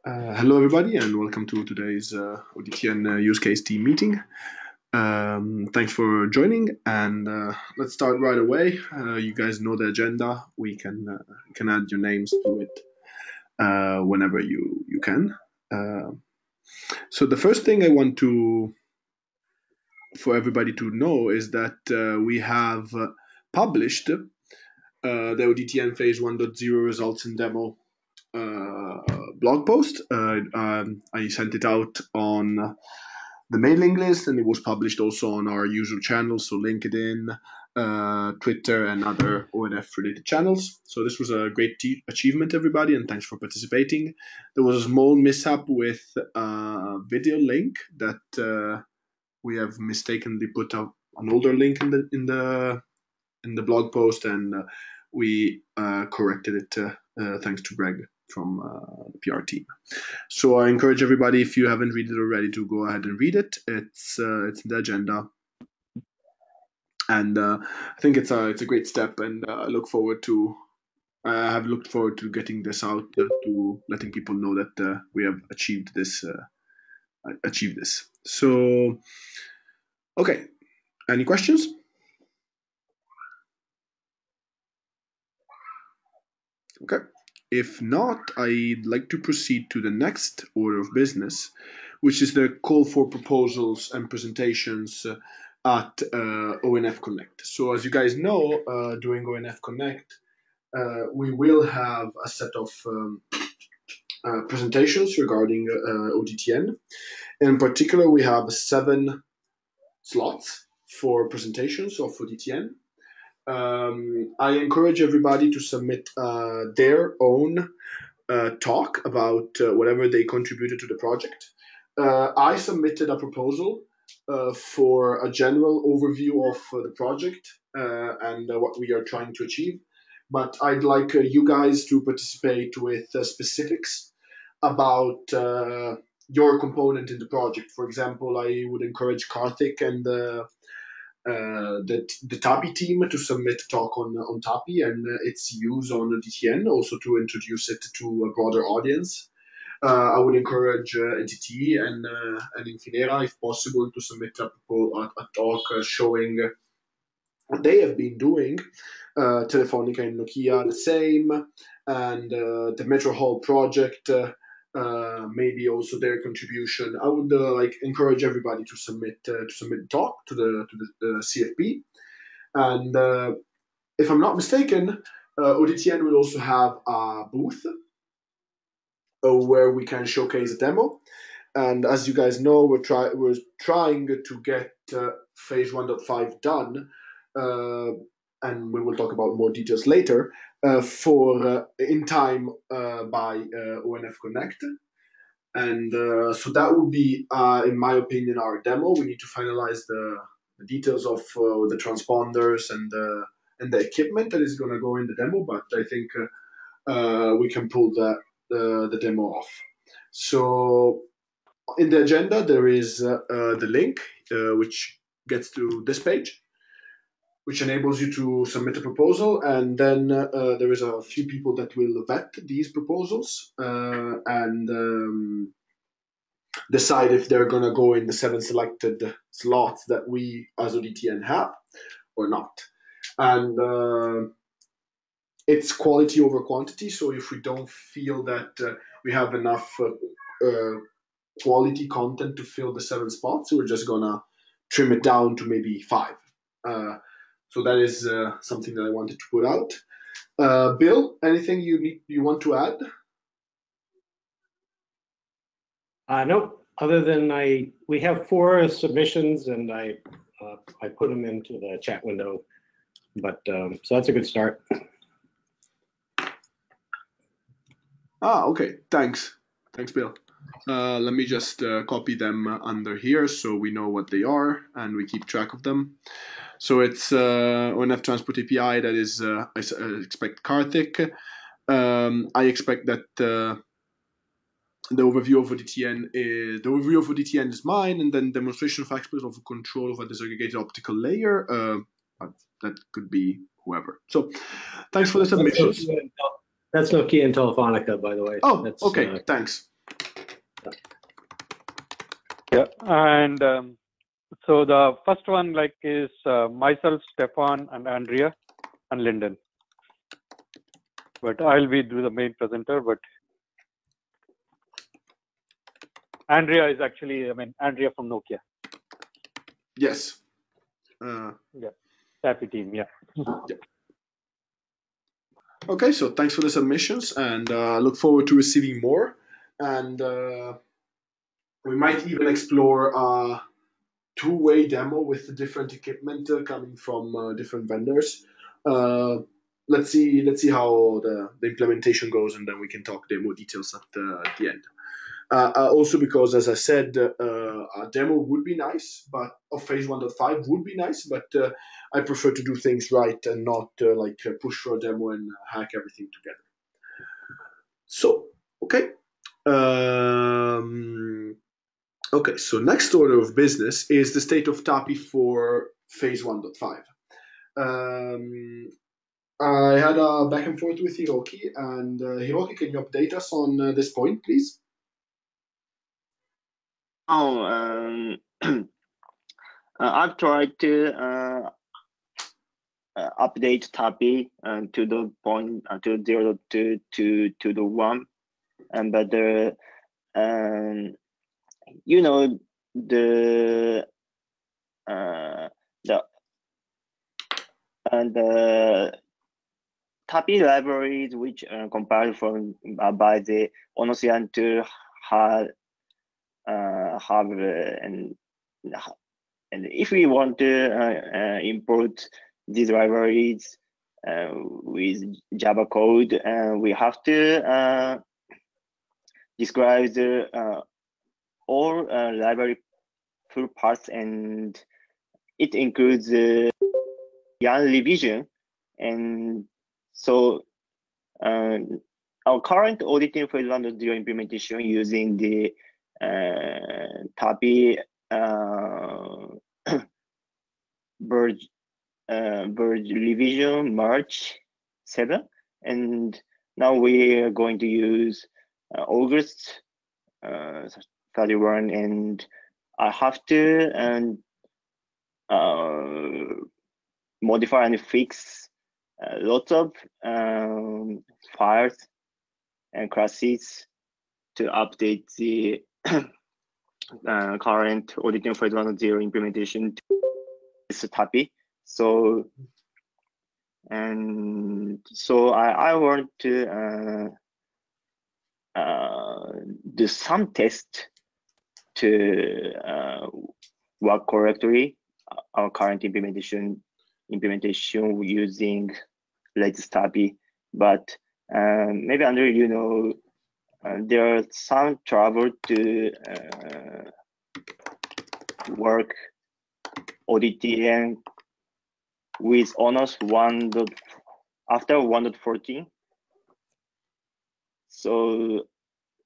Hello, everybody, and welcome to today's ODTN use case team meeting. Thanks for joining, and let's start right away. You guys know the agenda. We can add your names to it whenever you can. So the first thing I want for everybody to know is that we have published the ODTN Phase 1.0 results and demo blog post. I sent it out on the mailing list, and it was published also on our usual channels, so LinkedIn, Twitter, and other ONF related channels. So this was a great achievement, everybody, and thanks for participating. There was a small mishap with a video link that we have mistakenly put up an older link in the blog post, and we corrected it thanks to Greg from the PR team. So I encourage everybody, if you haven't read it already, to go ahead and read it. It's in the agenda, and I think it's a great step, and I have looked forward to getting this out to letting people know that we have achieved this. So, okay, any questions? Okay. If not, I'd like to proceed to the next order of business, which is the call for proposals and presentations at ONF Connect. So as you guys know, during ONF Connect, we will have a set of presentations regarding ODTN. In particular, we have 7 slots for presentations of ODTN. I encourage everybody to submit their own talk about whatever they contributed to the project. I submitted a proposal for a general overview of the project and what we are trying to achieve. But I'd like you guys to participate with specifics about your component in the project. For example, I would encourage Karthik and the TAPI team to submit a talk on TAPI and its use on the DTN, also to introduce it to a broader audience. I would encourage NTT and Infinera, if possible, to submit a talk showing what they have been doing. Telefonica and Nokia the same, and the Metro Hall project, maybe also their contribution. I would encourage everybody to submit a talk to the CFP, and if I'm not mistaken, ODTN will also have a booth where we can showcase a demo. And as you guys know, we're trying to get phase 1.5 done, and we will talk about more details later, for in time by ONF Connect. And so that would be, in my opinion, our demo. We need to finalize the details of the transponders and the equipment that is going to go in the demo, but I think we can pull the demo off. So in the agenda, there is the link, which gets to this page, which enables you to submit a proposal. And then there is a few people that will vet these proposals and decide if they're going to go in the 7 selected slots that we as ODTN have or not. And it's quality over quantity. So if we don't feel that we have enough quality content to fill the 7 spots, we're just gonna trim it down to maybe 5. So that is something that I wanted to put out. Bill, anything you want to add? No, other than we have 4 submissions, and I put them into the chat window, but so that's a good start. Okay, thanks, Bill. Let me just copy them under here so we know what they are and we keep track of them. So it's ONF Transport API, that is, I expect Karthik. I expect that the overview of ODTN is mine, and then demonstration of aspects of control of a disaggregated optical layer. That could be whoever. So thanks for the submissions. That's Nokia and Telefonica, by the way. Oh, That's, okay. Thanks. Yeah, and so the first one is myself, Stefan, and Andrea, and Lyndon. But I'll be the main presenter. But Andrea is actually, Andrea from Nokia. Yes. Yeah, happy team. Yeah. Yeah. Okay, so thanks for the submissions, and look forward to receiving more. And we might even explore a two-way demo with different equipment coming from different vendors. Let's see how the implementation goes, and then we can talk demo details at the end. Also, because as I said, a demo would be nice, but of phase 1.5 would be nice, but I prefer to do things right and not push for a demo and hack everything together. So, okay. Okay, so next order of business is the state of TAPI for phase 1.5. I had a back and forth with Hiroki, and Hiroki, can you update us on this point, please? I've tried to update TAPI to the point to 0.2 to the 1, and but you know the TAPI libraries which are compiled from by the ONOS to have and if we want to import these libraries with Java code, we have to describe the all library full parts, and it includes YARN revision. And so our current ODTN phase 1.0 implementation using the TAPI version revision March 7, and now we are going to use August 31, and I have to modify and fix lots of files and classes to update the current ODTN phase 1.0 implementation to TAPI. So I want to do some test to work correctly our current implementation using latest TAPI. But maybe Andrew, there are some trouble to work ODTN with ONOS after 1.14. So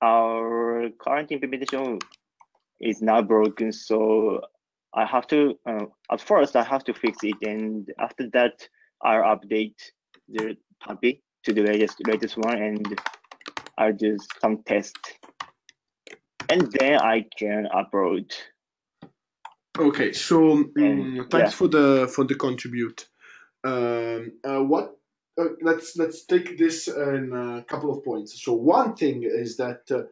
our current implementation is now broken. So I have to, at first I have to fix it, and after that I'll update the TAPI to the latest one, and I'll do some test, and then I can upload. Okay, so thanks for the contribute. Let's take this in a couple of points. So one thing is that the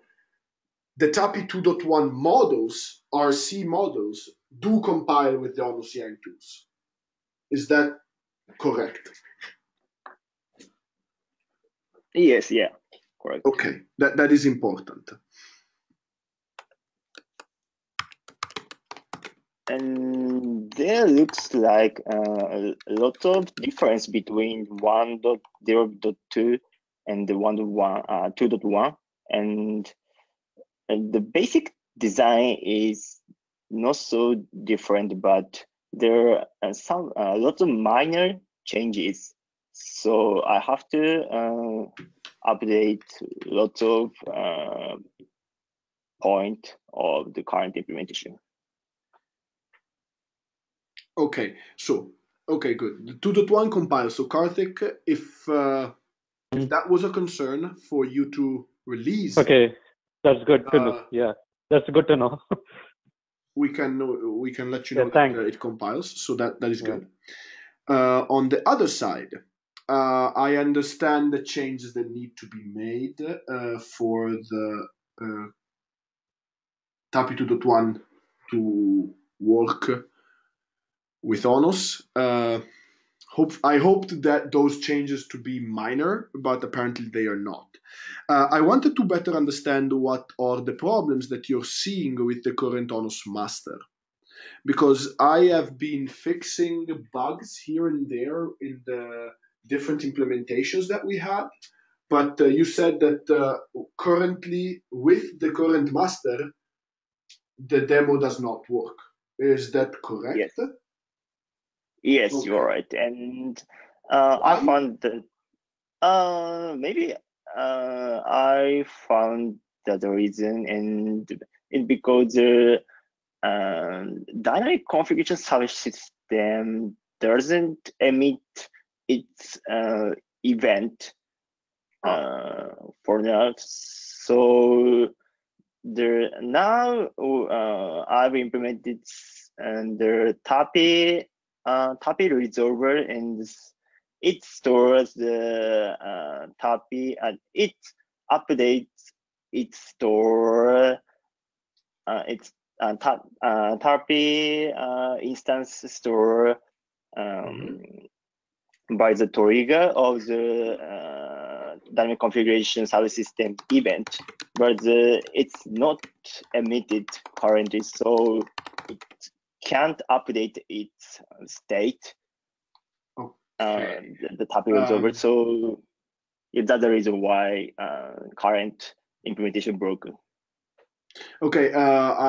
TAPI 2.1 models, RC models, do compile with the ONOS tools. Is that correct? Yes, yeah, correct. Okay, that is important. And there looks like a lot of difference between 1.0.2 and the 2.1, and the basic design is not so different, but there are some lots of minor changes. So I have to update lots of point of the current implementation. Okay, so okay, good. The 2.1 compile. So Karthik, if if that was a concern for you to release, okay, that's good to know. Yeah, that's good to know. we can let you know Yeah, that it compiles, so that is Yeah. good. On the other side, I understand the changes that need to be made for the TAPI 2.1 to work with ONOS. I hoped that those changes to be minor, but apparently they are not. I wanted to better understand what are the problems that you're seeing with the current ONOS master, because I have been fixing bugs here and there in the different implementations that we had. But you said that currently, with the current master, the demo does not work. Is that correct? Yes. Yes, Okay. you're right. And Why? I found that maybe I found that the reason, and it because dynamic configuration service system doesn't emit its event for now. So there now I've implemented the TAPI resolver, and it stores the TAPI and it updates its store its TAPI instance store by the trigger of the dynamic configuration service system event, but it's not emitted currently, so it can't update its state. Okay. The TAPI is over, so that's the reason why current implementation broke. Okay,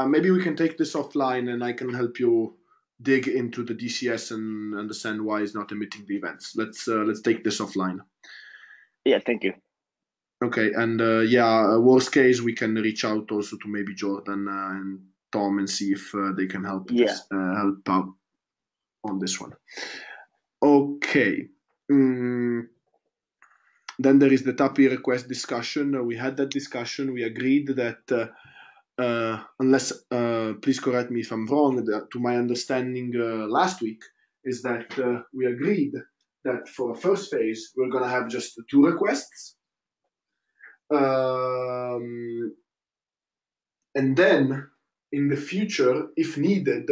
maybe we can take this offline, and I can help you dig into the DCS and understand why it's not emitting the events. Let's take this offline. Yeah, thank you. Okay, and yeah, worst case we can reach out also to maybe Jordan and Tom and see if they can help help out on this one. Okay. Then there is the TAPI request discussion. We had that discussion. We agreed that unless, please correct me if I'm wrong, to my understanding last week is that we agreed that for a first phase, we're going to have just 2 requests. And then in the future, if needed,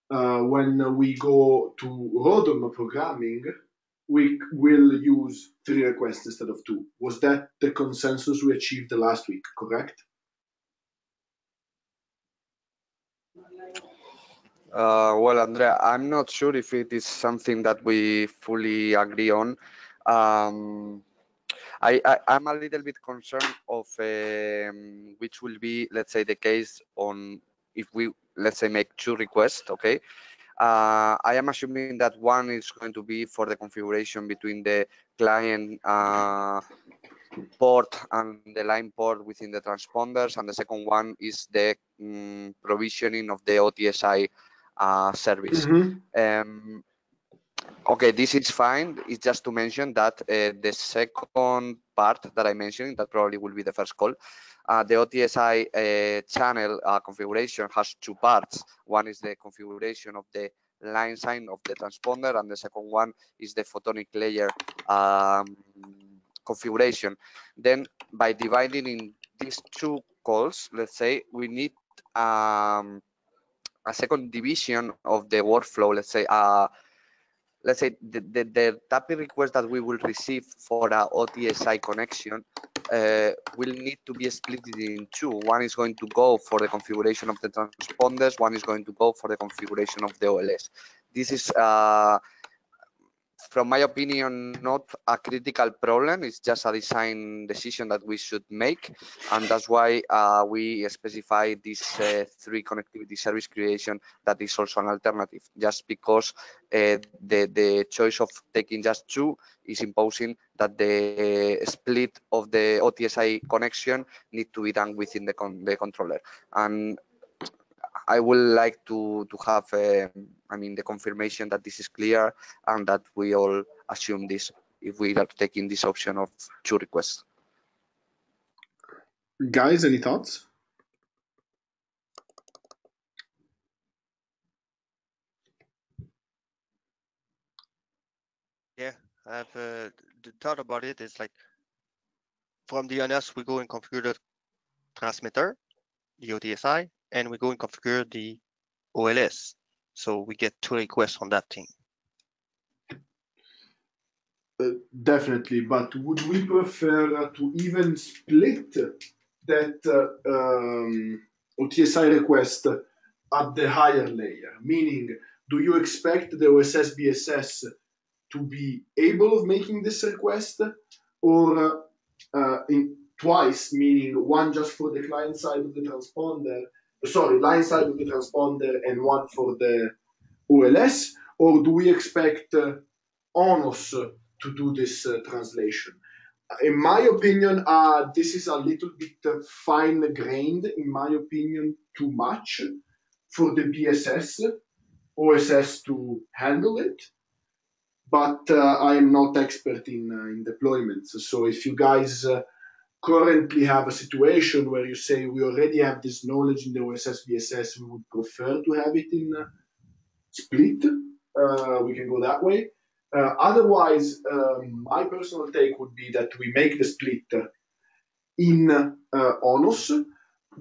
when we go to Rodom programming, we will use 3 requests instead of 2. Was that the consensus we achieved the last week, correct? Well, Andrea, I'm not sure if it is something that we fully agree on. I'm a little bit concerned of which will be, let's say, the case on if we, let's say, make 2 requests, okay? I am assuming that one is going to be for the configuration between the client port and the line port within the transponders, and the second one is the provisioning of the OTSI service. Okay, this is fine. It's just to mention that the second part that I mentioned, that probably will be the first call, the OTSI channel configuration has 2 parts. One is the configuration of the line sign of the transponder, and the second one is the photonic layer configuration. Then by dividing in these 2 calls, let's say, we need a second division of the workflow, let's say the TAPI request that we will receive for a OTSI connection will need to be split in 2. One is going to go for the configuration of the transponders, one is going to go for the configuration of the OLS. This is, from my opinion, not a critical problem. It's just a design decision that we should make, and that's why we specify this 3 connectivity service creation that is also an alternative, just because the choice of taking just 2 is imposing that the split of the OTSI connection need to be done within the controller. And I would like to have, the confirmation that this is clear and that we all assume this if we are taking this option of 2 requests. Guys, any thoughts? Yeah, I've the thought about it is like from the ONOS we go and configure the transmitter, the OTSI, and we go and configure the OLS. So we get 2 requests on that thing. Definitely, but would we prefer to even split that OTSI request at the higher layer? Meaning, do you expect the OSS BSS to be able of making this request, or in twice, meaning one just for the client side of the transponder, line side of the transponder, and one for the OLS, or do we expect ONOS to do this translation? In my opinion, this is a little bit fine-grained, in my opinion, too much for the BSS, OSS to handle it. But I am not expert in deployments. So if you guys currently have a situation where you say we already have this knowledge in the OSS BSS, we would prefer to have it in split, we can go that way. Otherwise, my personal take would be that we make the split in ONOS,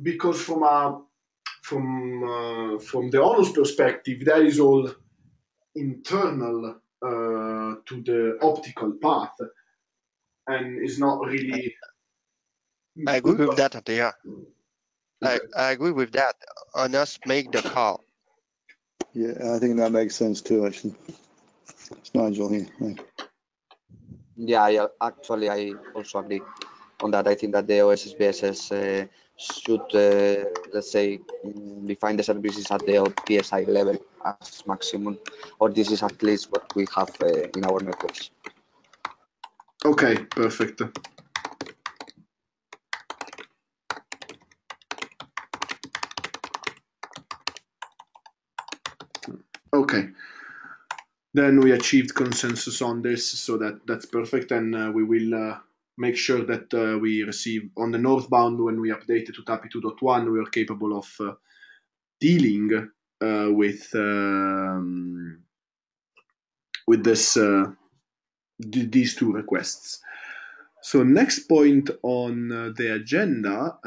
because from the ONOS perspective, that is all internal to the optical path, and is not really. I agree with that, yeah. Okay. I agree with that. ONOS make the call. Yeah, I think that makes sense too, actually. It's Nigel here. Right. Yeah, actually, I also agree on that. I think that the OSS BSS should, let's say, define the services at the OTSI level as maximum, or this is at least what we have in our networks. Okay, perfect. Okay. Then we achieved consensus on this, so that's perfect, and we will make sure that we receive on the northbound when we update it to TAPI 2.1, we are capable of dealing with this these 2 requests. So next point on the agenda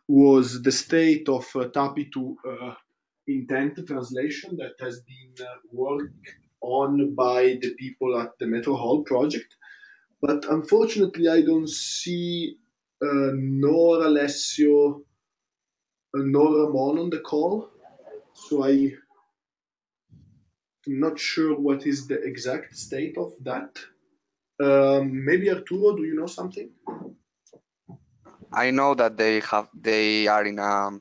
was the state of TAPI to intent translation that has been worked on by the people at the Metro Hall project. But unfortunately, I don't see nor Alessio nor Ramon on the call. So I'm not sure what is the exact state of that. Maybe Arturo, do you know something? I know that they are in a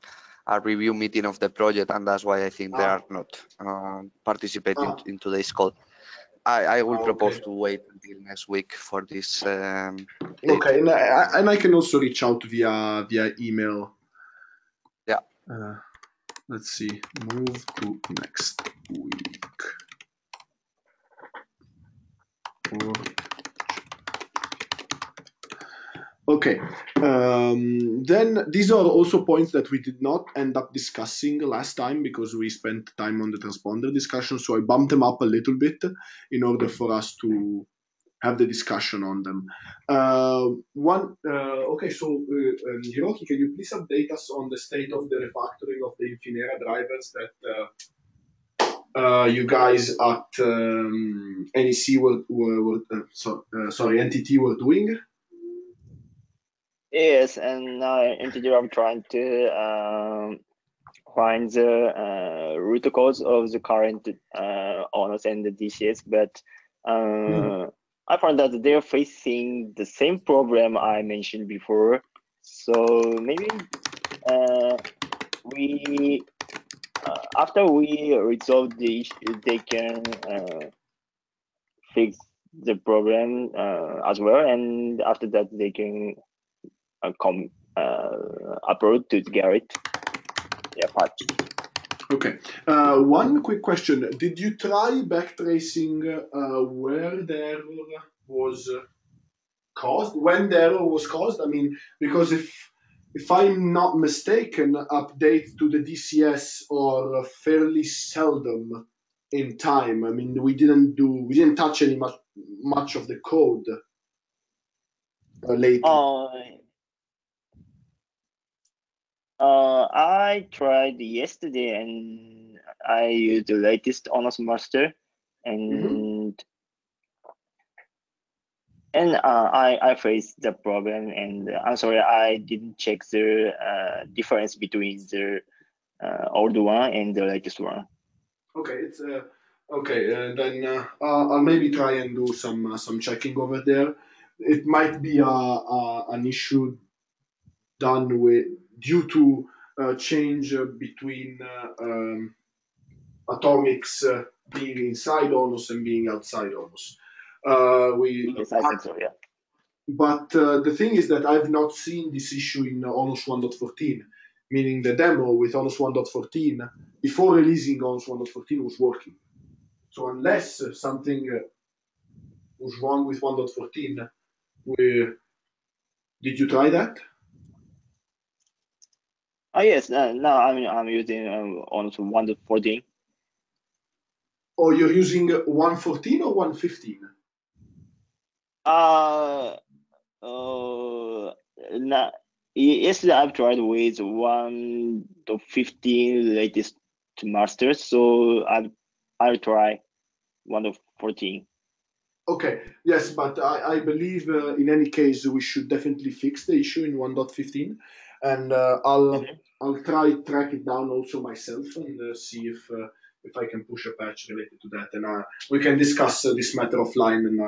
review meeting of the project, and that's why I think they are not participating in today's call. I will propose to wait until next week for this. Okay, and I can also reach out via email. Yeah. Let's see. Move to next week. Okay. Then these are also points that we did not end up discussing last time because we spent time on the transponder discussion. So I bumped them up a little bit in order for us to have the discussion on them. Okay, so Hiroki, can you please update us on the state of the refactoring of the Infinera drivers that you guys at NEC NTT were doing? Yes, and instead I'm trying to find the root cause of the current ONOS and the DCS, but I found that they're facing the same problem I mentioned before. So maybe we after we resolve the issue, they can fix the problem as well, and after that they can come upload to Garrett their patch. Okay. One quick question: did you try backtracing where the error was caused, when the error was caused. I mean, because if I'm not mistaken, updates to the DCS are fairly seldom in time. I mean, we didn't touch any much of the code lately. I tried yesterday and I used the latest ONOS master, and I faced the problem, and I'm sorry, I didn't check the difference between the old one and the latest one. Okay, it's okay. Then I'll maybe try and do some checking over there. It might be an issue done with due to change between atomics being inside ONOS and being outside ONOS. Yes, I think so. Yeah. But the thing is that I've not seen this issue in ONOS 1.14, meaning the demo with ONOS 1.14 before releasing ONOS 1.14 was working. So unless something was wrong with 1.14, did you try that? Oh yes, now I'm using ONOS 1.14. Or you're using 1.14 or 1.15? Yesterday I've tried with 1.15 latest masters, so I'll try 1.14. Okay, yes, but I believe in any case we should definitely fix the issue in 1.15, and I'll try track it down also myself and see if I can push a patch related to that, and we can discuss this matter offline, and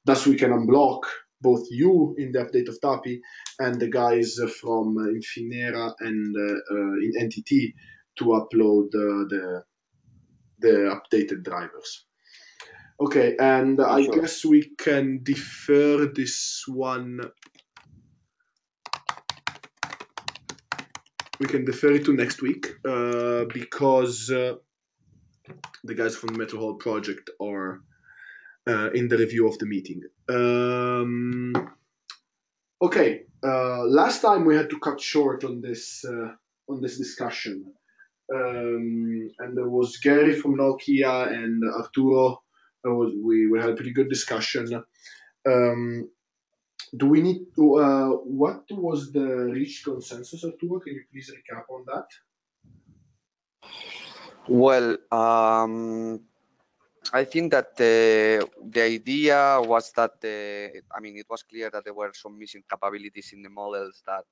thus we can unblock both you in the update of TAPI and the guys from Infinera and in NTT to upload the updated drivers. Okay, and I guess we can defer this one. We can defer it to next week because the guys from the Metro Hall project are in the review of the meeting. Okay, last time we had to cut short on this discussion, and there was Gary from Nokia and Arturo. We had a pretty good discussion. Do we need to? What was the reached consensus, Arturo? Can you please recap on that? Well, I think that the idea was that I mean, it was clear that there were some missing capabilities in the models that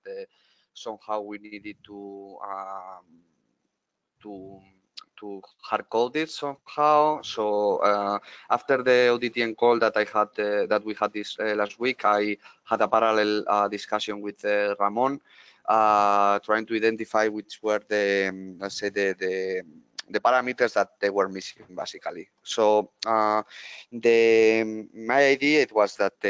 somehow we needed to hard code it somehow. So after the ODTN call that I had that we had this last week, I had a parallel discussion with Ramon, trying to identify which were the let's say the parameters that they were missing basically. So my idea it was that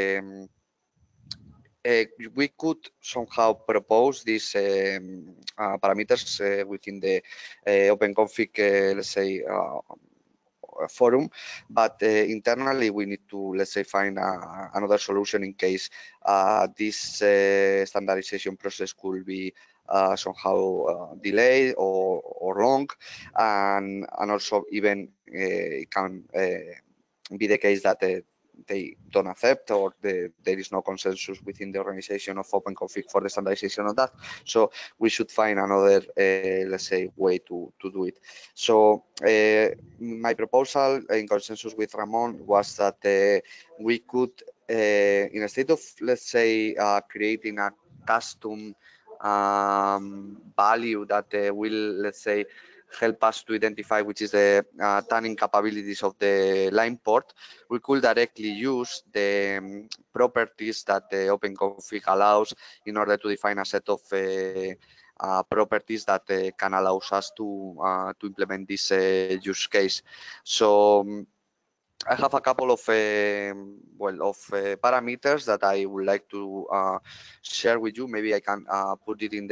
we could somehow propose these parameters within the OpenConfig, let's say, forum, but internally we need to, let's say, find another solution in case this standardization process could be somehow delayed or long, and also even it can be the case that they don't accept or there is no consensus within the organization of OpenConfig for the standardization of that. So we should find another, let's say, way to do it. So my proposal in consensus with Ramon was that we could, instead of, let's say, creating a custom value that will, let's say, help us to identify which is the tuning capabilities of the line port, we could directly use the properties that the OpenConfig allows in order to define a set of properties that can allow us to implement this use case. So I have a couple of parameters that I would like to share with you. Maybe I can put it in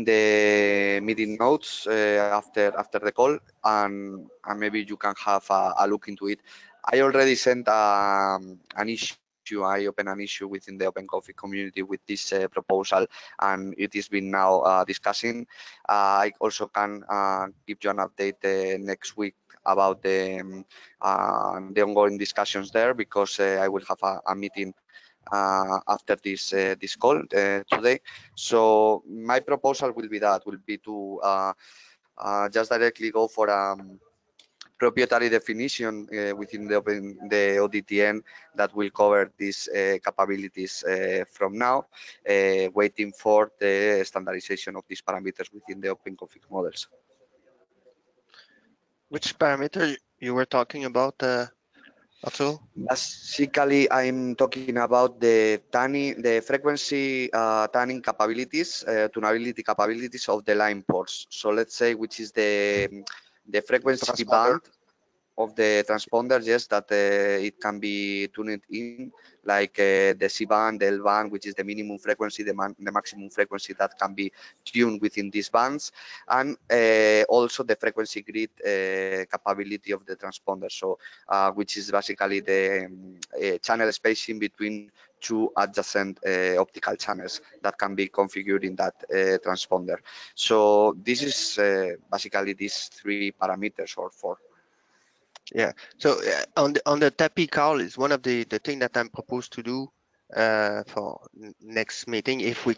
the meeting notes after the call, and maybe you can have a look into it. I already sent an issue. I opened an issue within the OpenConfig community with this proposal, and it is been now discussing. I also can give you an update next week about the ongoing discussions there, because I will have a meeting after this call today. So my proposal will be to just directly go for proprietary definition within the ODTN that will cover these capabilities from now, waiting for the standardization of these parameters within the OpenConfig models. Which parameter you were talking about, Arturo? Basically, I'm talking about the frequency tuning capabilities, tunability capabilities of the line ports. So let's say which is the frequency Transponder. band of the transponder, yes, that it can be tuned in, like the C band, the L band, which is the minimum frequency, the maximum frequency that can be tuned within these bands, and also the frequency grid capability of the transponder. So, which is basically the channel spacing between two adjacent optical channels that can be configured in that transponder. So this is basically these three parameters, or four. Yeah. So on the TAPI call is one of the thing that I'm proposed to do for next meeting, if we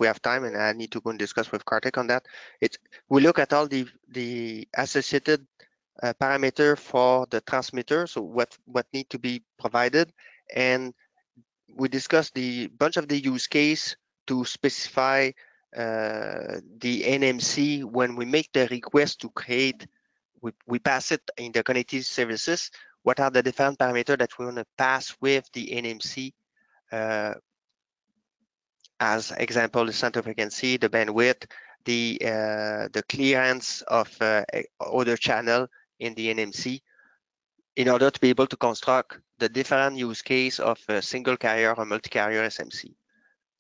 have time, and I need to go and discuss with Kartik on that. We look at all the associated parameter for the transmitter, so what need to be provided, and we discuss the bunch of the use case to specify the NMC when we make the request to create. We pass it in the connectivity services. What are the different parameters that we want to pass with the NMC? As example, the center frequency, the bandwidth, the clearance of other channel in the NMC, in order to be able to construct the different use case of a single carrier or multi-carrier SMC.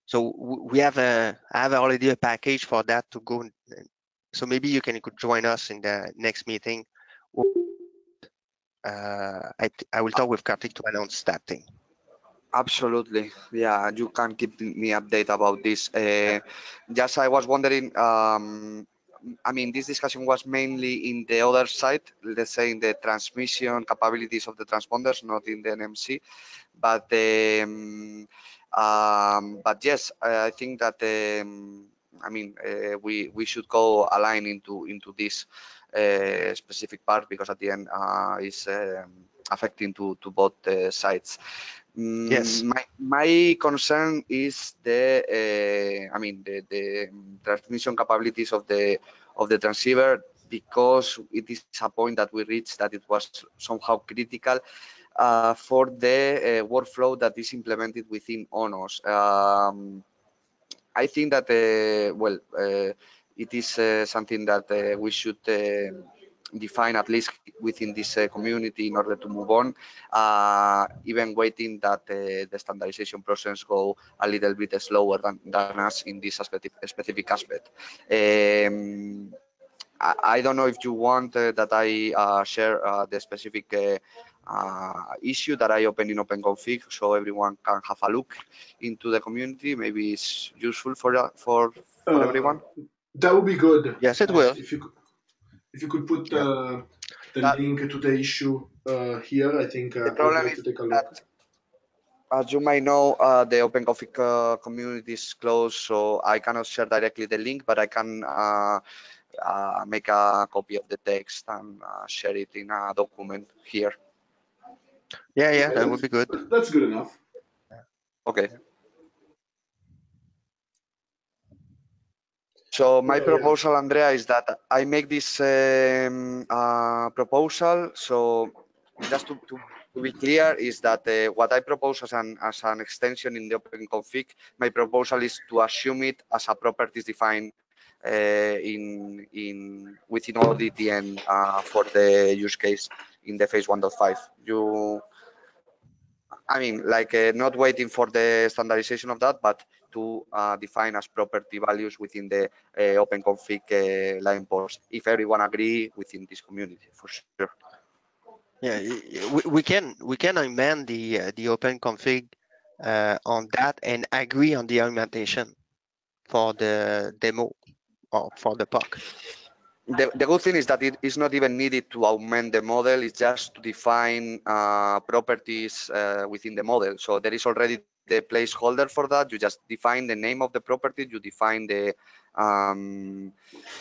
So we have I have already a package for that to go. So maybe you could join us in the next meeting. I will talk with Kartik to announce that thing. Absolutely, yeah. You can keep me update about this. Just I was wondering. I mean, this discussion was mainly in the other side, let's say in the transmission capabilities of the transponders, not in the NMC. But yes, I think that I mean we should go align into this specific part, because at the end is affecting to both sides. Yes. My concern is the I mean the transmission capabilities of the transceiver, because it is a point that we reached that it was somehow critical for the workflow that is implemented within ONOS. I think that well, it is something that we should define, at least within this community, in order to move on, even waiting that the standardization process go a little bit slower than us in this specific aspect. I don't know if you want that I share the specific issue that I opened in OpenConfig, so everyone can have a look into the community. Maybe it's useful for everyone. That would be good. Yes, it will. If you could put the link to the issue here, I think The I would problem like is to take a look. that, as you might know, the OpenConfig community is closed, so I cannot share directly the link, but I can make a copy of the text and share it in a document here. Yeah, Okay, that would be good. That's good enough. Okay. So my proposal, Andrea, is that I make this proposal. So just to be clear, is that what I propose as an extension in the OpenConfig, my proposal is to assume it as a properties defined within ODTN for the use case in the phase 1.5. I mean, like not waiting for the standardization of that, but to define as property values within the OpenConfig line ports, if everyone agree within this community, for sure. Yeah, we can amend the open config on that and agree on the augmentation for the demo or for the POC. The good thing is that it is not even needed to augment the model. It's just to define properties within the model. So there is already the placeholder for that. You just define the name of the property. You define the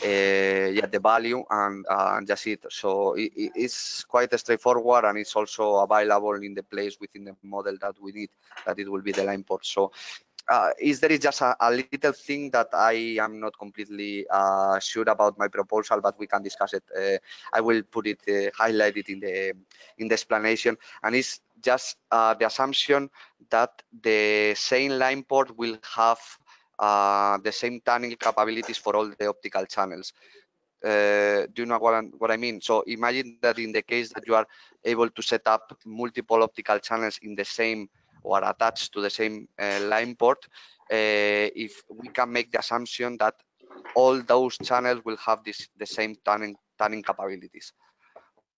the value and just it. So it's quite straightforward, and it's also available in the place within the model that we need. That it will be the line port. So. There is just a little thing that I am not completely sure about my proposal, but we can discuss it. I will put it highlighted in the explanation, and it's just the assumption that the same line port will have the same tuning capabilities for all the optical channels. Do you know what I mean? So imagine that in the case that you are able to set up multiple optical channels in the same or attached to the same line port, if we can make the assumption that all those channels will have the same tuning capabilities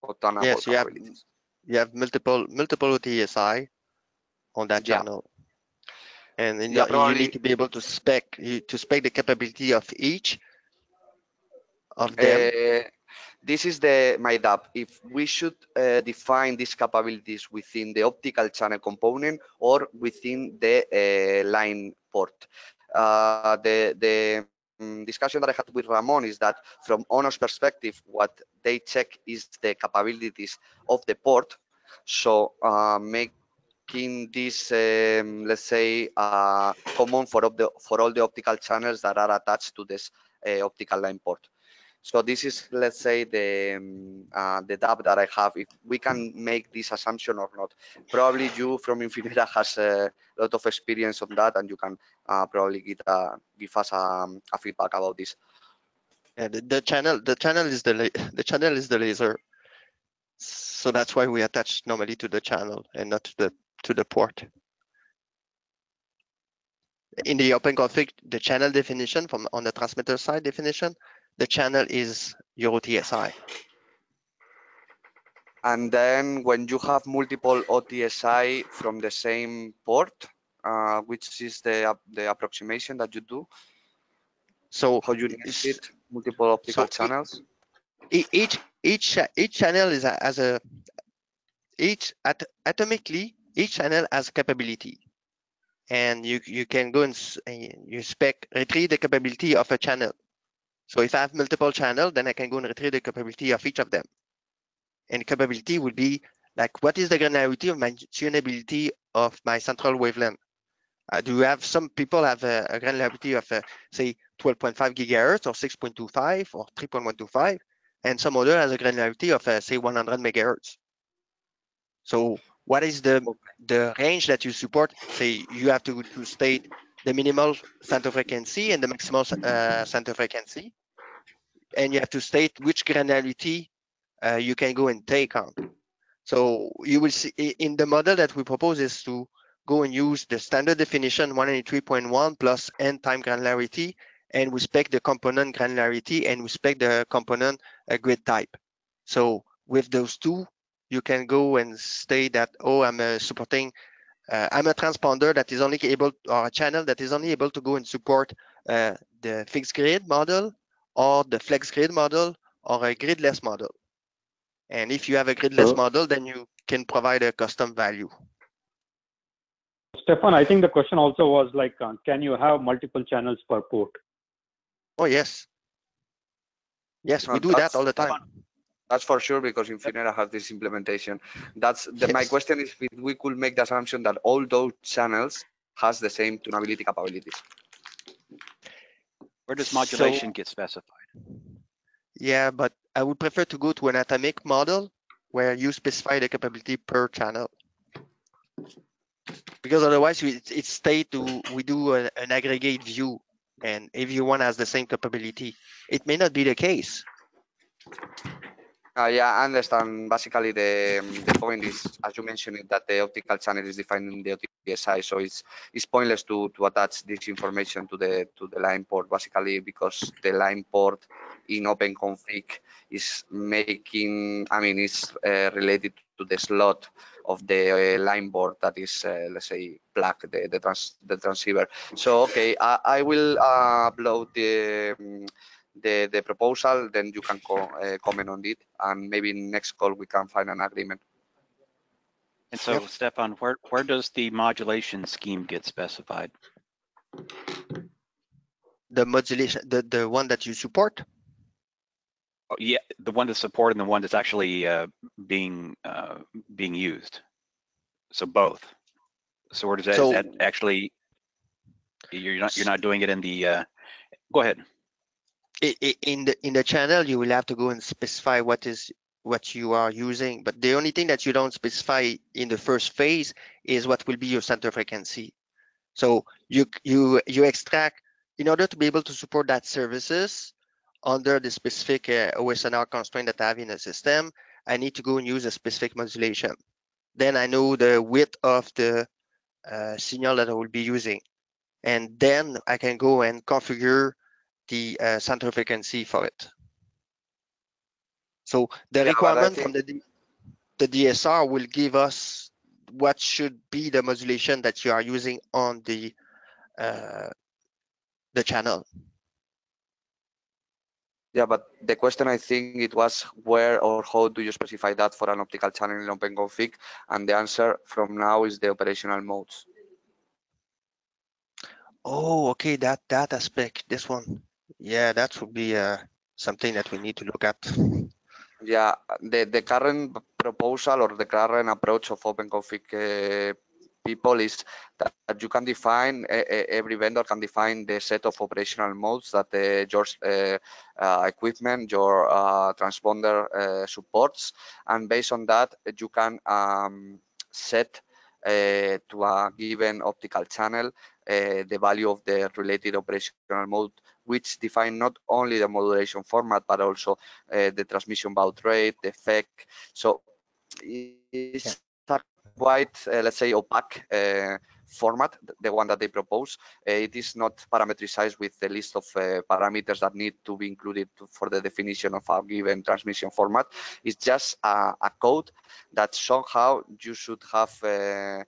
or tunable Yes, capabilities. you have multiple OTSI on that Yeah. channel, and then Yeah, you need probably. to be able to spec the capability of each of them. This is my doubt. If we should define these capabilities within the optical channel component or within the line port. The discussion that I had with Ramon is that from ONOS perspective, what they check is the capabilities of the port. So making this, let's say, common for all the optical channels that are attached to this optical line port. So this is, let's say, the doubt that I have, if we can make this assumption or not. Probably you from Infinera has a lot of experience on that, and you can probably give us a feedback about this. Yeah, the channel is the laser, so that's why we attach normally to the channel and not to the port. In the open config, the channel definition on the transmitter side definition, the channel is your OTSI. And then when you have multiple OTSI from the same port, which is the approximation that you do? So how you fit multiple optical channels? Each channel is atomically each channel has capability, and you can go and you retrieve the capability of a channel. So if I have multiple channels, then I can go and retrieve the capability of each of them. And capability will be like, what is the granularity of my tunability of my central wavelength? Do you have some people have a granularity of say 12.5 gigahertz or 6.25 or 3.125, and some other has a granularity of say 100 megahertz. So what is the range that you support? Say you have to state the minimal center frequency and the maximal center frequency, and you have to state which granularity you can go and take on. So you will see in the model that we propose is to go and use the standard definition 193.1 plus n time granularity, and we spec the component granularity and we spec the component grid type. So with those two, you can go and state that, oh, I'm supporting, I'm a transponder that is only able, or a channel that is only able to go and support the fixed grid model or the flex grid model or a gridless model. And if you have a gridless model, then you can provide a custom value. Stefan, I think the question also was like, can you have multiple channels per port? Oh, yes. Yes, we do that all the time. That's for sure, because Infinera has this implementation. My question is if we could make the assumption that all those channels has the same tunability capabilities. Where does modulation get specified? Yeah, but I would prefer to go to an atomic model where you specify the capability per channel. Because otherwise it's we do an aggregate view, and everyone has the same capability. It may not be the case. Yeah, I understand. Basically, the point is, as you mentioned, that the optical channel is defined in the OTSI, so it's pointless to attach this information to the line port, basically, because the line port in OpenConfig is making, I mean, it's related to the slot of the line board that is, let's say, plug the transceiver. So okay, I will upload the proposal, then you can comment on it, and maybe next call we can find an agreement. And so, Stefan, where does the modulation scheme get specified? The modulation, the one that you support. Oh, yeah, the one that's supported and the one that's actually being used. So both. So where does that, So, is that actually? You're not doing it in the. Go ahead. In the channel, you will have to go and specify what you are using, but the only thing that you don't specify in the first phase is what will be your center frequency. So you extract, in order to be able to support that services under the specific OSNR constraint that I have in the system, I need to go and use a specific modulation. Then I know the width of the signal that I will be using, and then I can go and configure the center frequency for it. So the requirement from the DSR will give us what should be the modulation that you are using on the channel. Yeah, but the question, I think it was where or how do you specify that for an optical channel in OpenConfig, and the answer from now is the operational modes. Oh, okay, that aspect, this one. Yeah, that would be something that we need to look at. Yeah, the current proposal or the current approach of OpenConfig people is that you can define, every vendor can define the set of operational modes that your equipment, your transponder supports, and based on that you can set to a given optical channel the value of the related operational mode, which define not only the modulation format but also the transmission baud rate, the FEC. So it's a quite, let's say, opaque format, the one that they propose. It is not parameterized with the list of parameters that need to be included for the definition of a given transmission format. It's just a code that somehow you should have the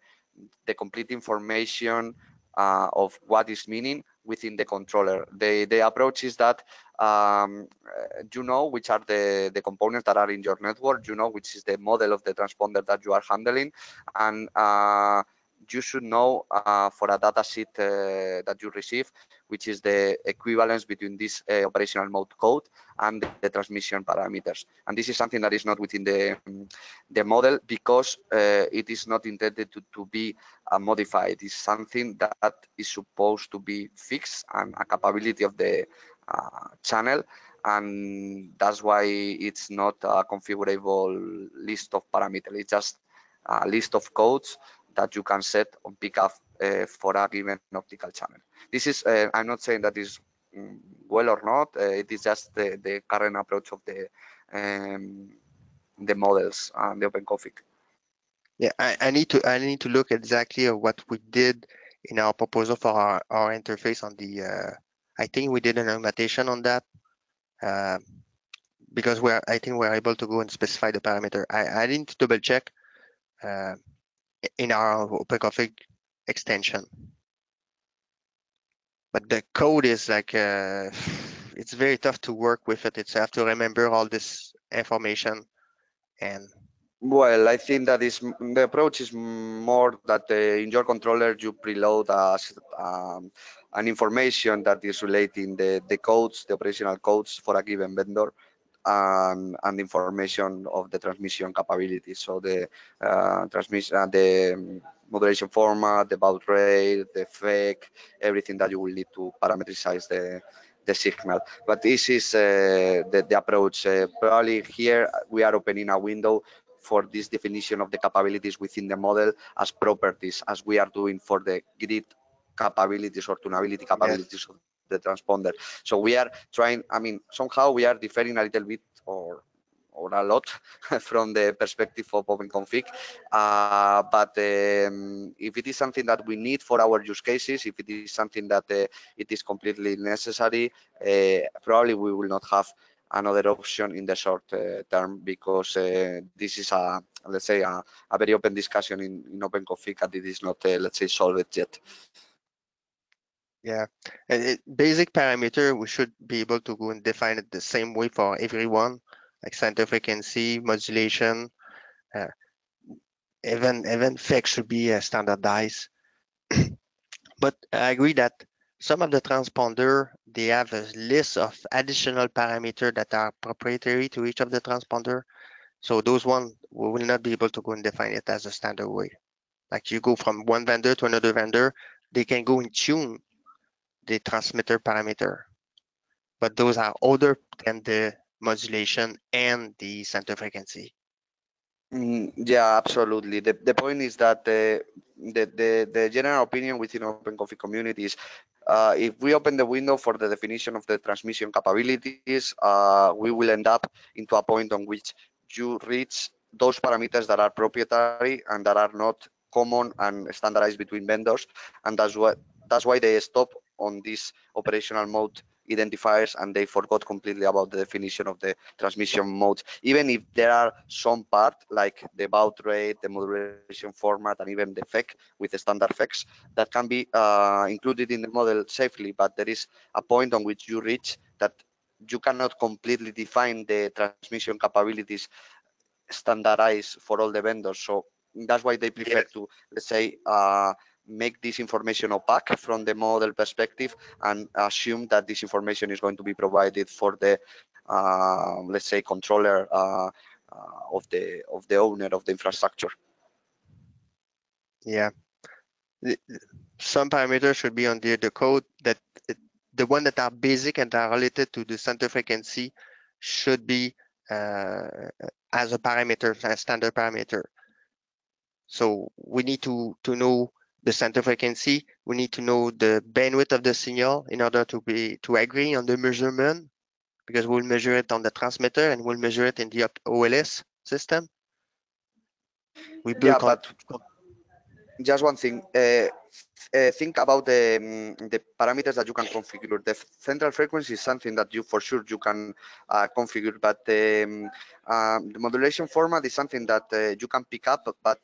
complete information of what is meaning within the controller. The approach is that you know which are the components that are in your network, you know which is the model of the transponder that you are handling, and you should know for a data sheet that you receive, which is the equivalence between this operational mode code and the transmission parameters. And this is something that is not within the model because it is not intended to be modified. It's something that is supposed to be fixed and a capability of the channel, and that's why it's not a configurable list of parameters. It's just a list of codes that you can set on pickup for a given optical channel. This is, I'm not saying that is well or not. It is just the current approach of the models and the OpenConfig. Yeah, I need to look exactly at what we did in our proposal for our interface on the. I think we did an annotation on that because I think we're able to go and specify the parameter. I need to double check in our OpenConfig extension. But the code is like, it's very tough to work with it. It's have to remember all this information. And well, I think that is the approach is more that in your controller you preload an information that is relating the codes, the operational codes for a given vendor, and information of the transmission capability. So the transmission, the modulation format, the baud rate, the FEC, everything that you will need to parameterize the signal. But this is the approach. Probably here we are opening a window for this definition of the capabilities within the model as properties, as we are doing for the grid capabilities or tunability capabilities of the transponder. So we are trying, I mean, somehow we are differing a little bit or or a lot from the perspective of OpenConfig. But if it is something that we need for our use cases, if it is something that it is completely necessary, probably we will not have another option in the short term, because this is a, let's say, a very open discussion in OpenConfig, and it is not, let's say, solved yet. Yeah, and basic parameter, we should be able to go and define it the same way for everyone, like center frequency, modulation, even fix should be standardized. But I agree that some of the transponder, they have a list of additional parameters that are proprietary to each of the transponder. So those ones, we will not be able to go and define it as a standard way. Like you go from one vendor to another vendor, they can go and tune the transmitter parameter, but those are older than the modulation and the center frequency. Yeah, absolutely. The point is that the general opinion within OpenConfig community is, if we open the window for the definition of the transmission capabilities, we will end up into a point on which you reach those parameters that are proprietary and that are not common and standardized between vendors, and that's why they stop on this operational mode identifiers, and they forgot completely about the definition of the transmission modes, even if there are some part like the baud rate, the modulation format, and even the FEC with the standard FECs that can be included in the model safely, but there is a point on which you reach that you cannot completely define the transmission capabilities standardized for all the vendors. So that's why they prefer to, let's say, make this information opaque from the model perspective and assume that this information is going to be provided for the, let's say, controller of the owner of the infrastructure. Yeah, some parameters should be on the code that the one that are basic and are related to the center frequency should be as a parameter, a standard parameter. So we need to know the center frequency. We need to know the bandwidth of the signal in order to agree on the measurement, because we'll measure it on the transmitter and we'll measure it in the OLS system. We build but just one thing. Think about the parameters that you can configure. The central frequency is something that you for sure you can configure, but the modulation format is something that you can pick up, but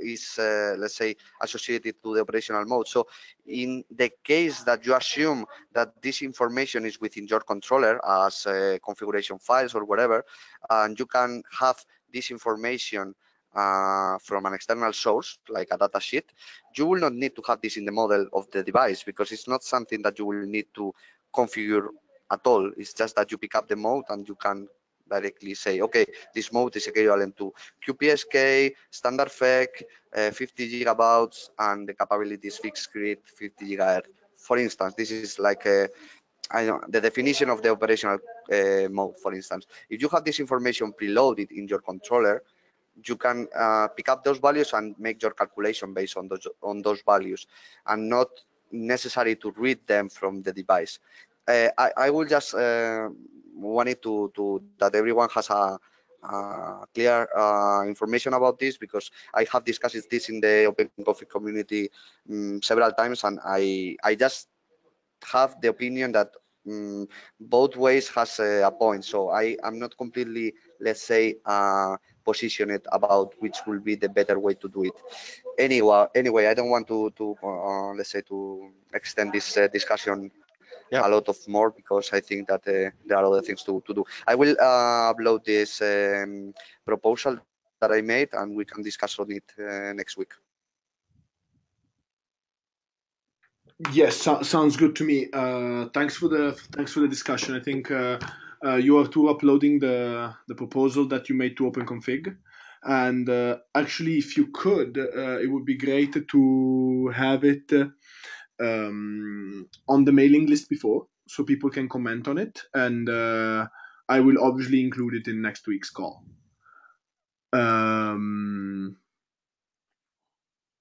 is let's say associated to the operational mode. So in the case that you assume that this information is within your controller as configuration files or whatever, and you can have this information from an external source, like a data sheet, you will not need to have this in the model of the device, because it's not something that you will need to configure at all. It's just that you pick up the mode and you can directly say, okay, this mode is equivalent to QPSK, standard FEC, 50 gigabaud, and the capability is fixed grid 50 gigahertz. For instance, this is like the definition of the operational mode, for instance. If you have this information preloaded in your controller, you can pick up those values and make your calculation based on those values, and not necessary to read them from the device. I will just wanted to that everyone has a clear information about this, because I have discussed this in the OpenConfig community several times, and I just have the opinion that both ways has a point. So I am not completely, let's say, positioned about which will be the better way to do it. Anyway, I don't want to let's say, to extend this discussion a lot of more, because I think that there are other things to do. I will upload this proposal that I made, and we can discuss on it next week. Yes, sounds good to me. Thanks for the discussion. I think you are too uploading the proposal that you made to OpenConfig, and actually, if you could, it would be great to have it on the mailing list before, so people can comment on it, and I will obviously include it in next week's call.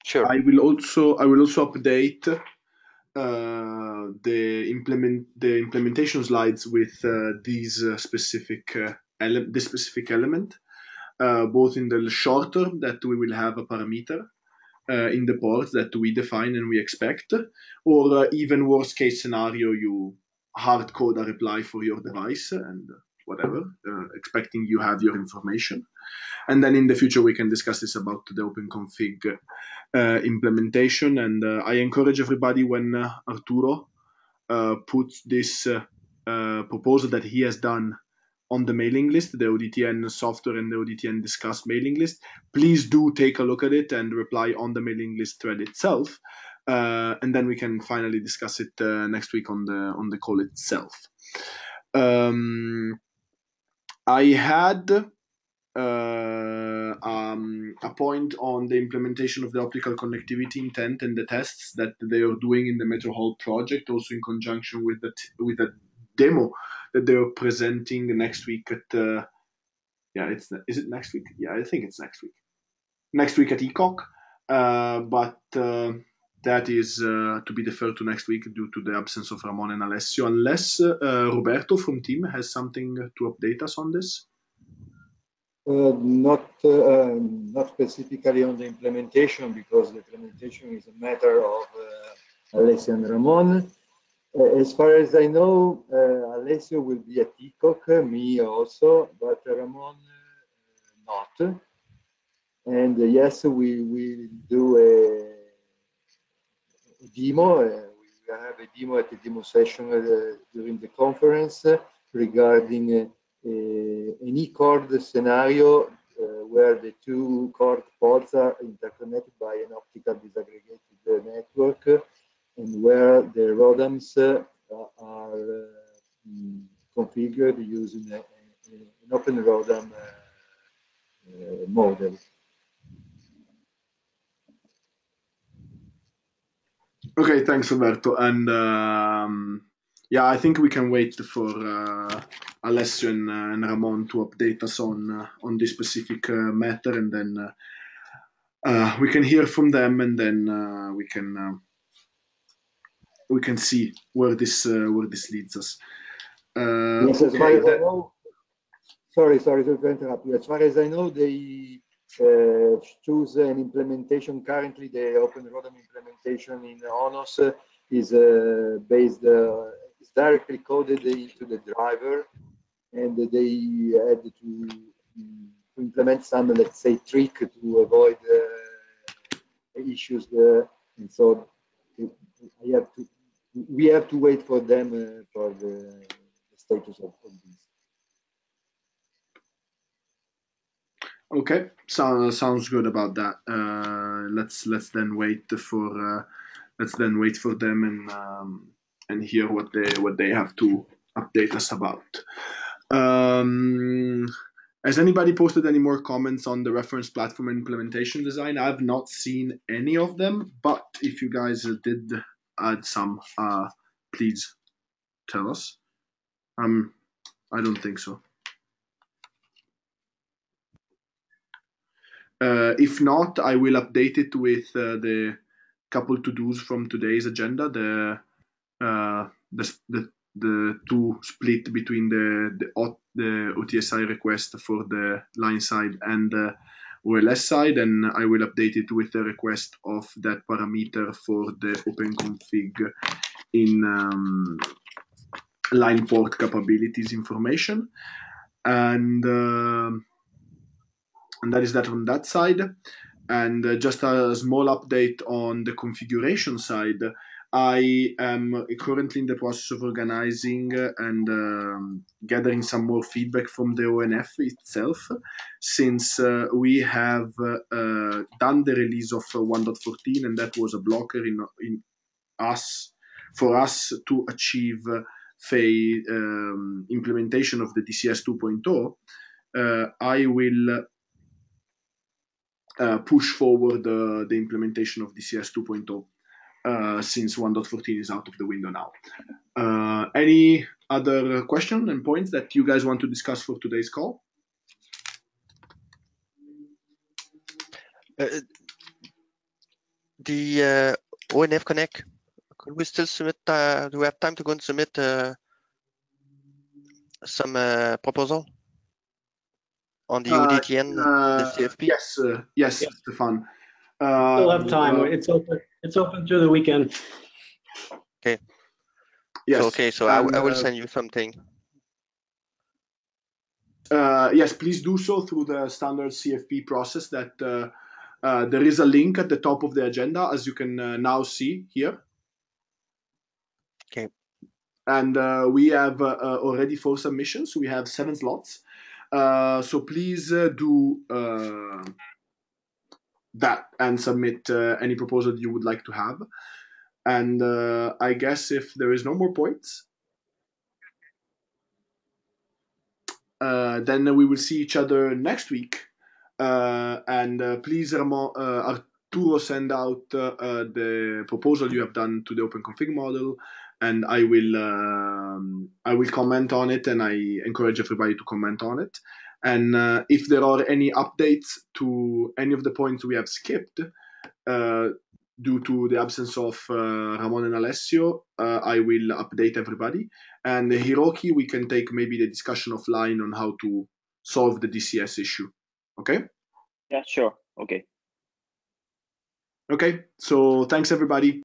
Sure. I will also update the implementation slides with these specific this specific element, both in the short term that we will have a parameter in the ports that we define and we expect, or even worst case scenario, you hard code a reply for your device and whatever, expecting you have your information. And then in the future, we can discuss this about the OpenConfig implementation. And I encourage everybody when Arturo puts this proposal that he has done on the mailing list, the ODTN software and the ODTN discuss mailing list, please do take a look at it and reply on the mailing list thread itself. And then we can finally discuss it next week on the call itself. I had a point on the implementation of the optical connectivity intent and the tests that they are doing in the Metro Hall project, also in conjunction with a demo that they are presenting next week at is it next week? Yeah, I think it's next week. Next week at ECOC, but that is to be deferred to next week due to the absence of Ramon and Alessio, unless Roberto from team has something to update us on this. Not specifically on the implementation, because the implementation is a matter of Alessio and Ramon. As far as I know, Alessio will be at ECOC, me also, but Ramon not. And yes, we will do a demo. We have a demo at the demo session during the conference regarding an E-cord scenario where the two cord pods are interconnected by an optical disaggregated network, and where the ROADMs are configured using an open ROADM model. Okay, thanks, Roberto. And yeah, I think we can wait for Alessio and Ramon to update us on this specific matter, and then we can hear from them, and then we can see where this leads us. Yes, as far as I know, sorry to interrupt you. As far as I know, they choose an implementation. Currently, the Open ROADM implementation in ONOS is based, is directly coded into the driver, and they had to implement some, let's say, trick to avoid issues, and so we have to wait for them for the status of this. Okay, sounds good about that. Let's then wait for them and hear what they have to update us about. Has anybody posted any more comments on the reference platform implementation design? I've not seen any of them, but if you guys did add some, please tell us. I don't think so. If not, I will update it with the couple to-dos from today's agenda. The two split between the OTSI request for the line side and the OLS side, and I will update it with the request of that parameter for the OpenConfig in line port capabilities information, and that is that on that side. And just a small update on the configuration side. I am currently in the process of organizing and gathering some more feedback from the ONF itself, since we have done the release of 1.14, and that was a blocker for us to achieve implementation of the DCS 2.0. I will push forward the implementation of DCS 2.0. Since 1.14 is out of the window now. Any other questions and points that you guys want to discuss for today's call? The ONF Connect, could we still submit, do we have time to go and submit some proposal? on the ODTN, the CFP? Yes, yes, Yeah. Stefan. Still have time. It's open. It's open through the weekend. Okay. Yes. So, okay, so I will send you something. Yes, please do so through the standard CFP process. That there is a link at the top of the agenda, as you can now see here. Okay. And we have already 4 submissions. We have 7 slots. So please do that and submit any proposal you would like to have. And I guess if there is no more points, then we will see each other next week. And please, Arturo, send out the proposal you have done to the Open Config model, and I will comment on it, and I encourage everybody to comment on it. And if there are any updates to any of the points we have skipped, due to the absence of Ramon and Alessio, I will update everybody. And Hiroki, we can take maybe the discussion offline on how to solve the DCS issue. Okay? Yeah, sure. Okay. Okay, so thanks everybody.